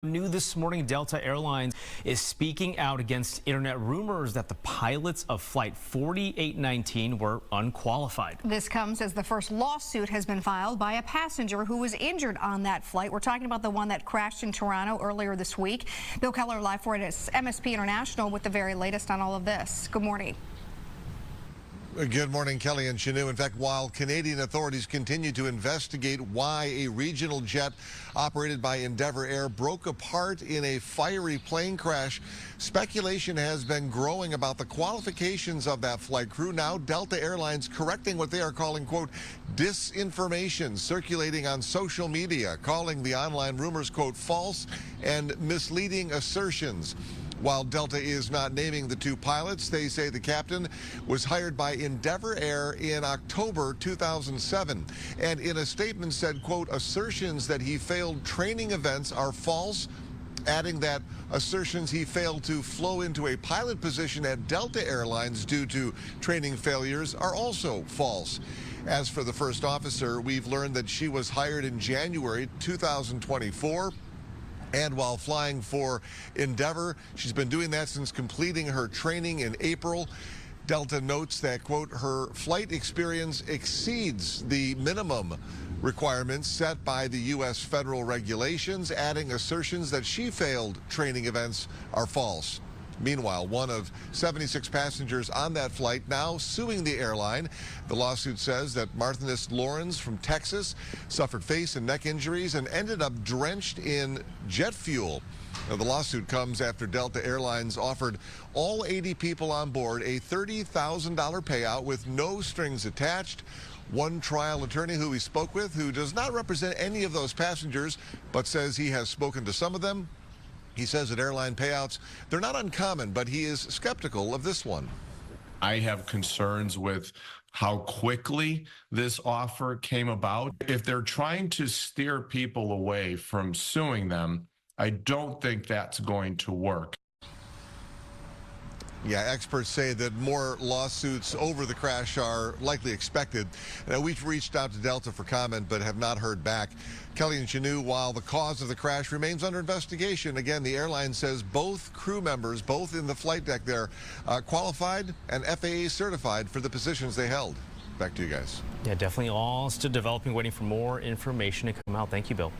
New this morning, Delta Airlines is speaking out against internet rumors that the pilots of Flight 4819 were unqualified. This comes as the first lawsuit has been filed by a passenger who was injured on that flight. We're talking about the one that crashed in Toronto earlier this week. Bill Keller live for it at MSP International with the very latest on all of this. Good morning. Good morning, Kelly and Chanu. In fact, while Canadian authorities continue to investigate why a regional jet operated by Endeavour Air broke apart in a fiery plane crash, speculation has been growing about the qualifications of that flight crew. Now, Delta Airlines correcting what they are calling, quote, disinformation circulating on social media, calling the online rumors, quote, false and misleading assertions. While Delta is not naming the two pilots, they say the captain was hired by Endeavour Air in October 2007, and in a statement said, quote, assertions that he failed training events are false, adding that assertions he failed to flow into a pilot position at Delta Airlines due to training failures are also false. As for the first officer, we've learned that she was hired in January 2024. And while flying for Endeavour, she's been doing that since completing her training in April. Delta notes that, quote, her flight experience exceeds the minimum requirements set by the U.S. federal regulations, adding assertions that she failed training events are false. Meanwhile, one of 76 passengers on that flight now suing the airline. The lawsuit says that Martinez Lawrence from Texas suffered face and neck injuries and ended up drenched in jet fuel. Now, the lawsuit comes after Delta Airlines offered all 80 people on board a $30,000 payout with no strings attached. One trial attorney who we spoke with, who does not represent any of those passengers, but says he has spoken to some of them. He says that airline payouts, they're not uncommon, but he is skeptical of this one. I have concerns with how quickly this offer came about. If they're trying to steer people away from suing them, I don't think that's going to work. Yeah, experts say that more lawsuits over the crash are likely expected. Now, we've reached out to Delta for comment, but have not heard back. Kelly and Chanu, while the cause of the crash remains under investigation, again, the airline says both crew members, both in the flight deck there, qualified and FAA certified for the positions they held. Back to you guys. Yeah, definitely all still developing, waiting for more information to come out. Thank you, Bill.